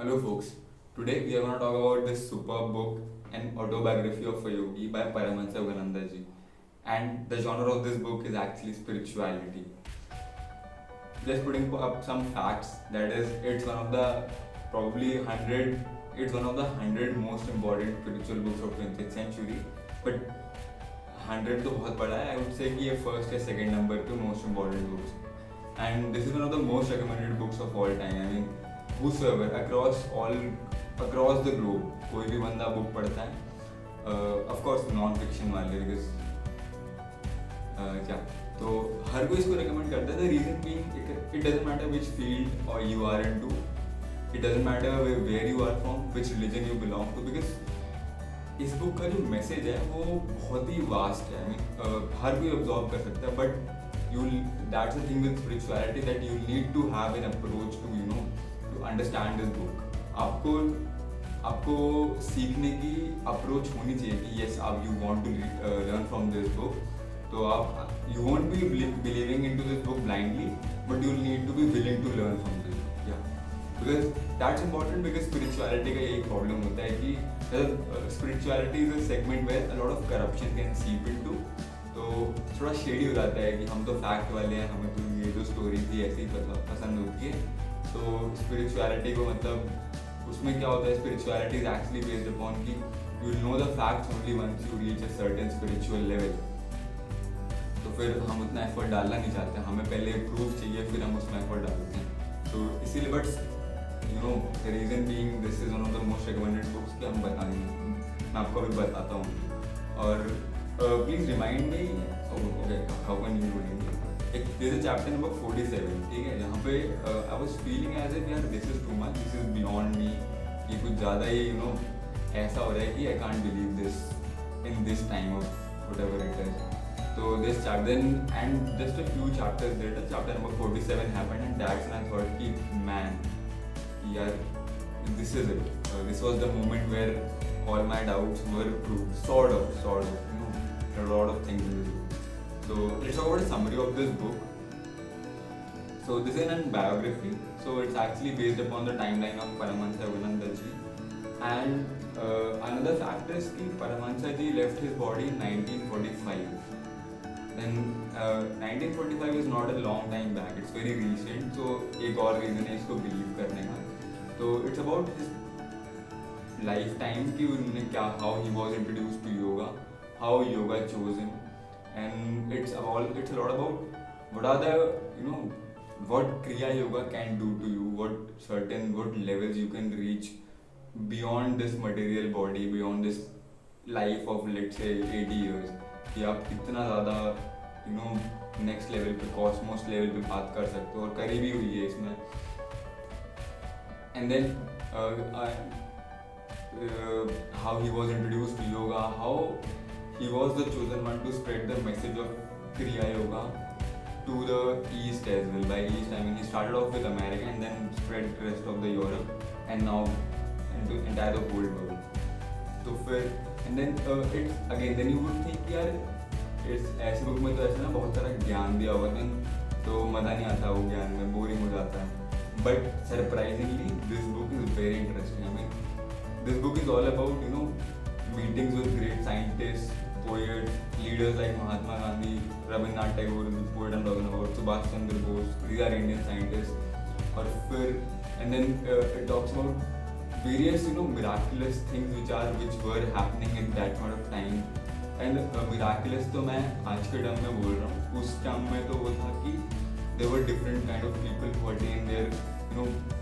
Hello, folks. Today we are going to talk about this superb book, An Autobiography of a Yogi by Paramahansa Yogananda ji. And the genre of this book is actually spirituality. Just putting up some facts. That is, it's one of the probably 100. It's one of the 100 most important spiritual books of 20th century. But 100 तो बहुत बड़ा है. I would say कि ये first या second number पे most important books. And this is one of the most recommended books of all time. I mean, whosoever across the globe कोई भी बंदा बुक पढ़ता है, of course नॉन फिक्शन वाले, because क्या तो हर कोई इसको recommend करता है. The reason being, it doesn't matter which field or you are into, it doesn't matter where you are from, which religion you belong to, because इस book का जो मैसेज है वो बहुत ही वास्ट है. I mean, हर कोई absorb कर सकता है, but that's the thing with spirituality, that you need to have an approach to understand this book. आपको सीखने की अप्रोच होनी चाहिए कि yes, आप you want to learn from this book. तो आप you won't be believing into this book blindly, but you need to be willing to learn from this book. Yeah, because that's important, because spirituality का यही problem होता है कि spirituality is a segment where a lot of corruption can seep into. तो थोड़ा shady हो जाता है कि हम तो फैक्ट वाले हैं, हमें तो ये जो स्टोरी थी ऐसी पसंद होती है. तो स्पिरिचुअलिटी को मतलब उसमें क्या होता है, spirituality is actually based upon कि you know the facts only once you reach a certain spiritual level. तो फिर हम उतना एफर्ट डालना नहीं चाहते, हमें पहले प्रूफ चाहिए, फिर हम उसमें एफर्ट डालते हैं. तो इसीलिए but the reason being this is one of the most recommended books कि हम बताएंगे, मैं आपको अभी बताता हूँ. और please remind me, okay, how can you read एक दिस इज चैप्टर नंबर 47, ठीक है, जहाँ पे I was feeling as if यार this is too much, this is beyond me, ये कुछ ज़्यादा ही ऐसा हो रहा है कि I can't believe this in this time of whatever it is. तो this chapter and just a few chapters later chapter number 47 happened, and that's when I thought कि मैन यार this is it, this was the moment where all my doubts were proved, sort of, a lot of things in this book. So let's talk about a summary of this book. So this is a biography, so it's actually based upon the timeline of Paramahansa Yogananda ji. And another fact is कि Paramahansa ji left his body in 1945. Then 1945 is not a long time back, it's very recent. So एक और reason है इसको believe करने का. तो it's about his lifetime कि उन्होंने क्या, how he was introduced to yoga, how yoga chose him, and it's a lot about what are the what kriya yoga can do to you, what levels you can reach beyond this material body, beyond this life of let's say 80 years, कि आप कितना ज़्यादा next level पे, Cosmos level पे बात कर सकते हो, और करी भी हुई है इसमें. And then how he was introduced to yoga, how he was the chosen one to spread the message of Kriya Yoga to the East as well. By East, I mean he started off with America and then spread the rest of the Europe and now into entire the whole world. तो फिर and then it's again then you would think यार it's ऐसे book में तो ऐसे ना बहुत सारा ज्ञान दिया हुआ है, तो मज़ा नहीं आता वो ज्ञान में, बोरिंग हो जाता है. But surprisingly this book is very interesting. I mean this book is all about meetings with great scientists, poets, leaders like Mahatma Gandhi, Rabindranath Tagore is the poet I'm talking about, Subhash Chandra Bose, these are Indian scientists. और फिर and then it talks about various miraculous things which were happening in that point of time. And miraculous तो मैं आज के term में बोल रहा हूँ, उस टर्म में तो वो था कि there were different kind of people who attained their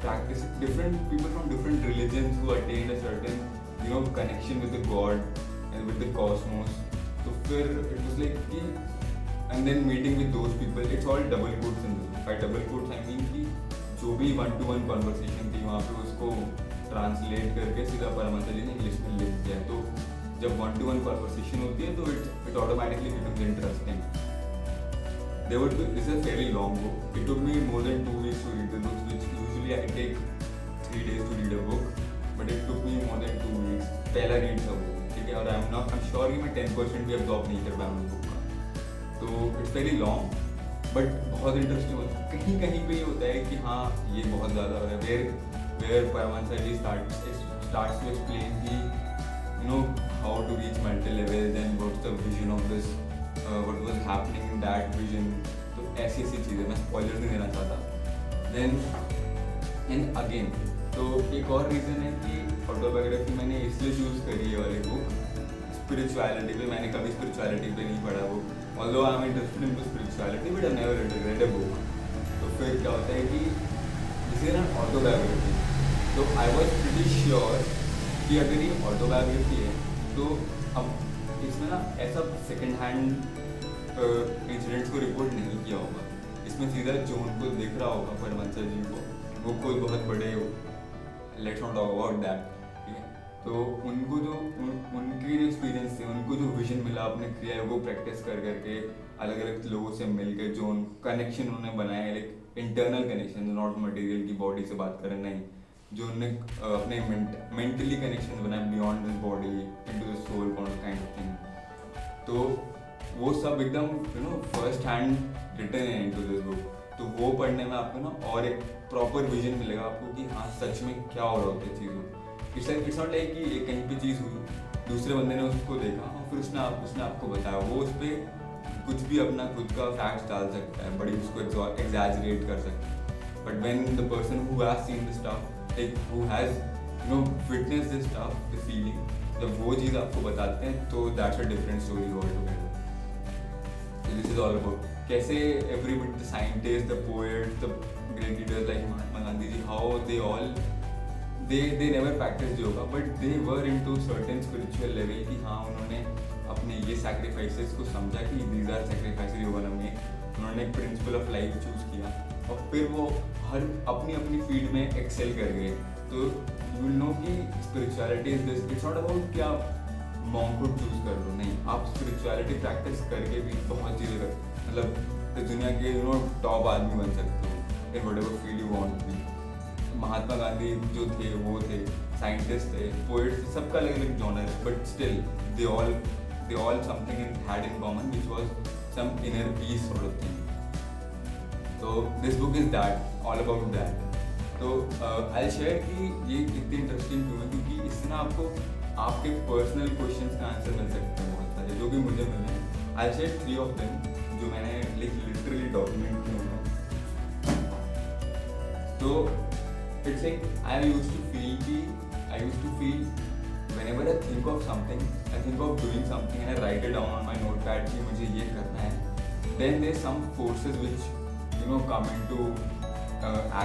practice, different people from different religions who attained a certain connection with the God and with the cosmos. So फिर it was like कि and then meeting with those people, it's all double quotes in this. By double quotes I mean कि जो भी 1-to-1 conversation थी वहाँ पे उसको translate करके सीधा परमात्मा जी ने इंग्लिश में लिख दिया. तो जब 1-to-1 conversation होती है तो it automatically becomes interesting. This is a fairly long book. It took me more than 2 weeks to read the book, which usually I take 3 days to read a book, but it took me more than 2 weeks. पहला read था वो, ठीक है, और I'm sure कि मैं 10% भी absorb नहीं कर पाया उस book का. तो it's very long, but बहुत interesting होता है. कहीं कहीं पे ये होता है कि हाँ ये बहुत ज़्यादा हो रहा है, where Paramahansa starts to explain how to reach multi-levels and what's the vision of this, what was happening in that vision. तो ऐसी चीज़ें, मैं स्पॉयलर नहीं देना चाहता. Then and again, तो एक और रीज़न है कि ऑटोबायोग्राफी मैंने इसलिए चूज़ करी है वाली बुक. स्पिरिचुअलिटी पे मैंने कभी स्पिरिचुअलिटी पे नहीं पढ़ा वो, although I am interested in spirituality but I never read a book. तो फिर क्या होता है कि दिस इज एन ऑटोबायोग्राफी. तो आई वॉज प्रिटी श्योर कि अगर ये ऑटोबायोग्राफी है तो अब इसमें ना ऐसा सेकेंड हैंड इंसिडेंट्स को रिपोर्ट नहीं किया होगा. इसमें सीधा जोन को दिख रहा होगा, परमहंस जी को, वो खुद बहुत बड़े हो, let's not talk about that. ठीक है, तो उनको जो उनके जो एक्सपीरियंस थे, उनको जो विजन मिला अपने क्रिया को प्रैक्टिस कर करके, अलग अलग लोगों से मिल के जो कनेक्शन उन्होंने बनाए, like internal connection, not material की बॉडी से बात करें, नहीं, जो उन्होंने अपने मेंटली कनेक्शन बनाए beyond this body into the soul kind of thing. तो वो सब एकदम फर्स्ट हैंड रिटन है इनटू दिस बुक. तो वो पढ़ने में आपको ना और एक प्रॉपर विजन मिलेगा आपको कि हाँ सच में क्या हो रहा होता है चीज़ों. इट्स नॉट लाइक कि एक कहीं पे चीज़ हुई, दूसरे बंदे ने उसको देखा और फिर उसने आपको बताया, वो उस पर कुछ भी अपना खुद का फैक्ट डाल सकता है, बड़ी उसको एग्जैजरेट कर सकता है. But when the person who has seen this stuff, like who has witness this stuff, the feeling, जब वो चीज़ आपको बताते हैं तो that's a different story altogether. This is all about कैसे everybody, the scientist, the poet, the great leaders like Mahatma Gandhi ji, how they all they never practiced yoga but they were into certain spiritual level कि हाँ उन्होंने अपने ये sacrifices को समझा कि these are sacrifices you wanna make. उन्होंने एक principle of life choose किया और फिर वो हर अपनी फील्ड में excel कर गए. तो you will know कि spirituality is this, it's not about कि आप monk choose कर लो, नहीं, आप spirituality practice करके भी बहुत चीज़ें कर, मतलब इस दुनिया के टॉप आदमी बन सकते हो in whatever field you want to be. Mahatma Gandhi जो थे वो थे, साइंटिस्ट थे, पोएट्स थे, सबका अलग अलग जॉनर है, but still they all something had in common which was some inner peace sort of thing. तो this book is that, all about that. तो आई शेयर कि ये कितनी इंटरेस्टिंग क्यों है, क्योंकि इससे ना आपको आपके पर्सनल क्वेश्चंस का आंसर मिल सकते हैं बहुत सारे, जो कि मुझे मिले हैं. आई शेयर 3 ऑफ देम जो मैंने लिटरली डॉक्यूमेंट किए हैं. तो it's like I used to feel whenever I think of something, I think of doing something and I write it down on my notepad कि मुझे ये करना है. Then there's some forces which come into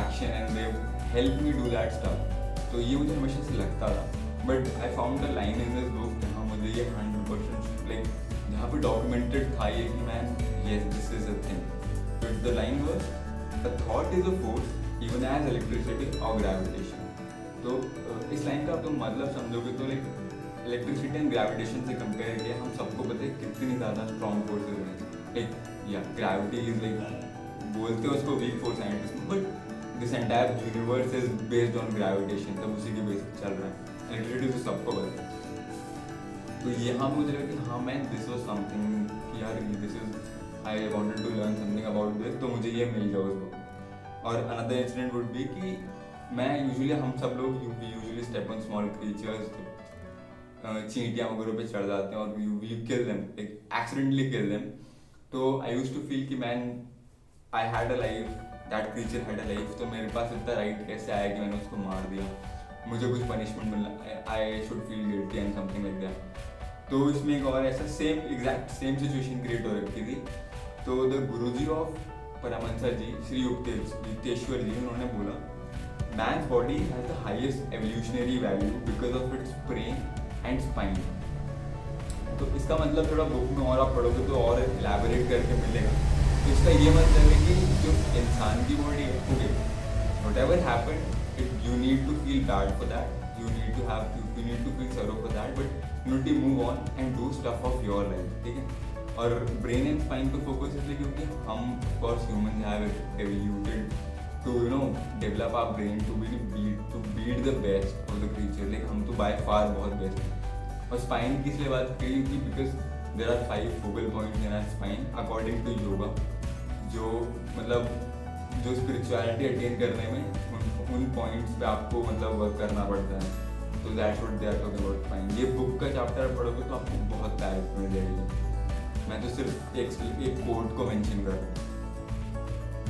action and they help me do that stuff. तो ये मुझे हमेशा से लगता था, but I found a line in this book जहाँ मुझे ये 100% like जहाँ पे documented था ये कि man yes this is a thing. But the line was a thought is a force even as electricity or gravitation. तो इस लाइन का आप तुम मतलब समझोगे तो लाइक इलेक्ट्रिसिटी एंड ग्रेविटेशन से कंपेयर किया, हम सबको पता है कितनी ज़्यादा स्ट्रॉन्ग फोर्सेज हैं. लाइक या ग्रेविटी इज लाइक बोलते हैं उसको weak force scientist, but this entire universe is based on gravitation, सब उसी के बेस पर चल रहा है. इलेक्ट्रिसिटी तो सबको पता है. तो यहाँ मुझे लगा कि हाँ मैन दिस वॉज समथिंग कि यार this is I wanted to learn something about this, तो मुझे ये मिल जाए उसको. और अनदर इंसिडेंट वुड बी कि मैं हम सब लोग usually step on small creatures, चींटियाँ वगैरह पे चढ़ जाते हैं और we kill them, like accidentally kill them. तो आई यूज्ड टू फील कि man I had a life, that creature had a life, तो मेरे पास इतना राइट कैसे आया कि मैंने उसको मार दिया, मुझे कुछ पनिशमेंट मिलना, I should feel guilty and something like that. तो इसमें एक और ऐसा एग्जैक्ट सेम सिचुएशन क्रिएट हो रखी थी. तो द गुरुजी ऑफ परमहंसा जी, श्री युक्तेश्वर जी, उन्होंने बोला man's body has the highest evolutionary value because of its brain and spine. तो इसका मतलब थोड़ा बुक में और आप पढ़ोगे तो और इलैबोरेट करके मिलेगा. तो इसका ये मतलब है कि जो इंसान की बॉडी है, okay, whatever happened, you need to feel bad for that, you need to feel sorrow for that, but you need to move on and do stuff of your life. ठीक है. और ब्रेन एंड स्पाइन पे focus इसलिए क्योंकि हम of course human have evoluted to develop our brain to beat the best of the creature. Like हम तो by far बहुत बेस्ट हैं. और स्पाइन की इसलिए बात करी क्योंकि because there are 5 focal points in our spine according to yoga, जो मतलब जो स्पिरिचुअलिटी अटेन करने में उन पॉइंट्स पे आपको मतलब वर्क करना पड़ता है. तो that's what they are talking about. Fine, ये बुक का चैप्टर पढ़ोगे तो आपको बहुत क्लैरिटी मिल जाएगी. मैं तो सिर्फ एक कोट को मेंशन कर रहा हूँ.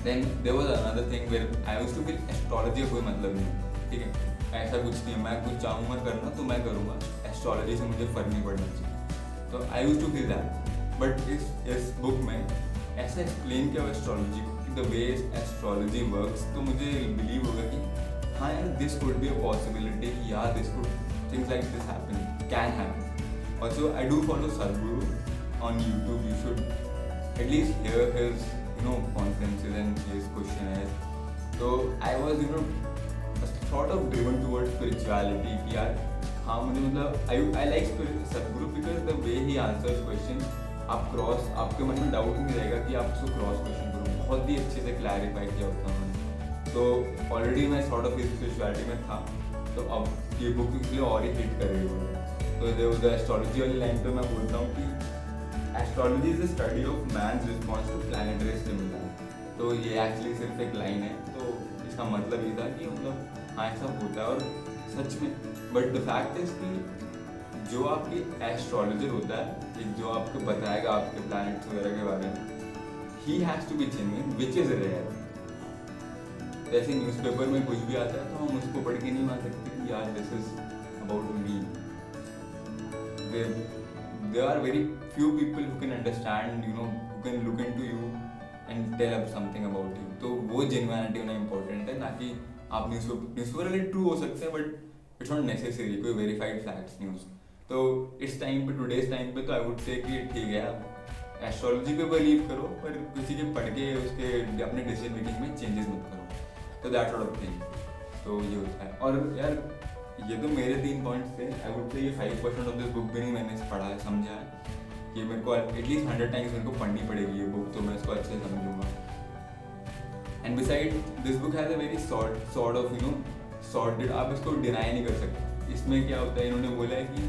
Then there was another thing where I used to feel astrology का कोई मतलब नहीं, ठीक है, ऐसा कुछ नहीं है. मैं कुछ चाहूँगा करना तो मैं करूँगा, एस्ट्रोलॉजी से मुझे फ़र्क नहीं पड़ना चाहिए. तो I used to feel that. But इस बुक में ऐसा एक्सप्लेन किया एस्ट्रोलॉजी को, द वे एस्ट्रोलॉजी वर्क्स, तो मुझे बिलीव होगा कि हाँ यार, this could be a possibility, या this could things like this happen, can happen. Also I do follow Sadhguru on YouTube. You should at least hear his conferences and his questionnaires. So I was sort of driven towards spirituality कि यार हाँ, मुझे मतलब I like Sadhguru because the way he answers questions, आपके मन में doubt नहीं रहेगा कि आप उसको क्रॉस क्वेश्चन करो. बहुत ही अच्छे से क्लैरिफाई किया होता है उन्होंने. तो ऑलरेडी मैं सॉर्ट ऑफ स्पिरिचुअलिटी में था, तो अब ये बुक इसलिए और ही हिट कर रही है. तो द एस्ट्रोलॉजी वाली लाइन पे मैं बोलता हूँ कि astrology is the study of man's response to planetary stimuli. तो ये एक्चुअली सिर्फ एक लाइन है. तो इसका मतलब ये था कि मतलब हाँ, ऐसा होता है और सच में. बट द फैक्ट इज कि जो आपकी एस्ट्रोलॉजर होता है, एक जो आपको बताएगा आपके प्लैनेट्स वगैरह के बारे में, he has to be genuine, which is rare. जैसे न्यूज़पेपर में कुछ भी आता है तो हम उसको पढ़ के नहीं मान सकते कि यार this is about me. There are very few people who can understand, who can look into you and tell us something about you. तो वो जेन्युइनिटी होना इम्पोर्टेंट है, ना कि आप न्यूज़पेपर अगर ट्रू हो सकते हैं बट इट्स नॉट नेसेसरी कोई वेरीफाइड फैक्ट्स न्यूज़. तो इस टाइम पे, टुडेज टाइम पे, तो आई वुड से कि ठीक है, आप एस्ट्रोलॉजी पे बिलीव करो पर किसी के पढ़ के उसके अपने डिसीजन मेकिंग में चेंजेस मत करो. तो दैट सॉर्ट ऑफ थिंग. तो ये होता है. और यार ये तो मेरे 3 पॉइंट्स थे. आई वुड से ये 5% ऑफ दिस बुक भी नहीं मैंने पढ़ा है, समझा है कि मेरे को एटलीस्ट 100 टाइम्स मेरे को पढ़नी पड़ेगी ये बुक, तो मैं इसको अच्छे से समझूंगा. And beside this book has a very sort of sorted, आप इसको डिनाई नहीं कर सकते. इसमें क्या होता है, इन्होंने बोला है कि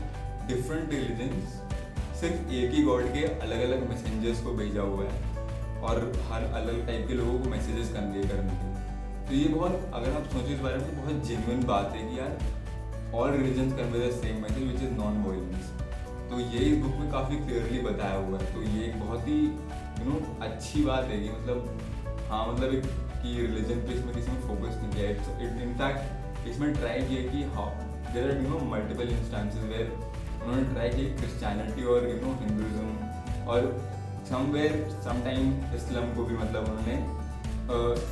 डिफरेंट रिलीजन्स सिर्फ एक ही गॉड के अलग अलग मैसेंजर्स को भेजा हुआ है और हर अलग टाइप के लोगों को मैसेजेस कन्वे करने के. तो ये बहुत, अगर आप सोचो इस बारे में, बहुत जेन्युइन बात है कि यार all religions convey the same message which is non violence. तो ये इस बुक में काफ़ी क्लियरली बताया हुआ है. तो ये एक बहुत ही अच्छी बात है कि मतलब हाँ, मतलब कि रिलीजन पे इसमें किसी ने फोकस नहीं किया. इनफैक्ट इसमें ट्राई किया कि how there are multiple instances where उन्होंने ट्राई किया क्रिश्चियनिटी और हिंदुइज्म और समटाइम इस्लाम को भी मतलब उन्होंने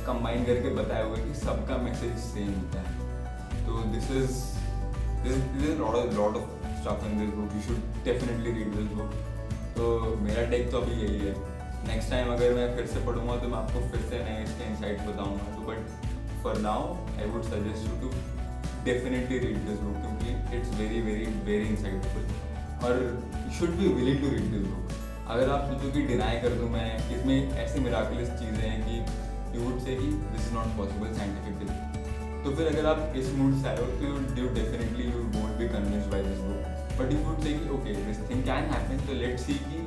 कंबाइन करके बताया हुआ है कि सबका मैसेज सेम होता है. तो this is lot of stuff in this book. You should definitely read this book. तो मेरा टेक तो अभी यही है. नेक्स्ट टाइम अगर मैं फिर से पढ़ूंगा तो मैं आपको फिर से नए इसके इनसाइट्स बताऊंगा. तो but for now I would suggest you to definitely read this book क्योंकि it's very very very insightful और you should be willing to read this book. अगर आप सोचो कि डिनाई कर दूँ मैं, इसमें ऐसी मिराकुलस चीज़ें हैं कि यू वुड से कि this is not possible scientifically. तो फिर अगर आप इस मूड से आए हो तो you definitely you won't be convinced by this book. But you would say कि okay this thing can happen, तो लेट्स सी कि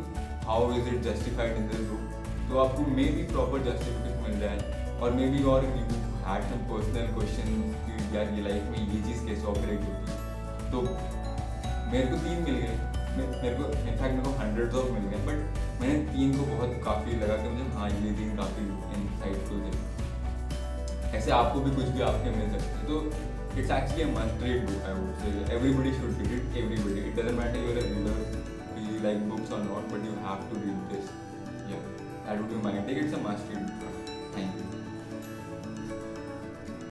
how is it justified in this book. तो आपको मे बी प्रॉपर जस्टिफिकेशन मिल जाए और maybe और you had some personal question कि यार ये लाइफ में ये चीज़ कैसे ऑपरेट होती है. तो मेरे को 3 मिल गए. मेरे को इनफैक्ट मेरे को हंड्रेड्स ऑफ मिल गए बट मैंने 3 को बहुत काफ़ी लगा कि मुझे हाँ ये 3 काफ़ी इंसाइटफुल थे. ऐसे आपको भी कुछ भी आपके मिल सकते हैं. तो it's actually a must read book. I would say everybody should read it. Everybody, it doesn't matter you are a reader, you like books or not, but you have to read this. Yeah, that would be my take. It's a must read. Thank you.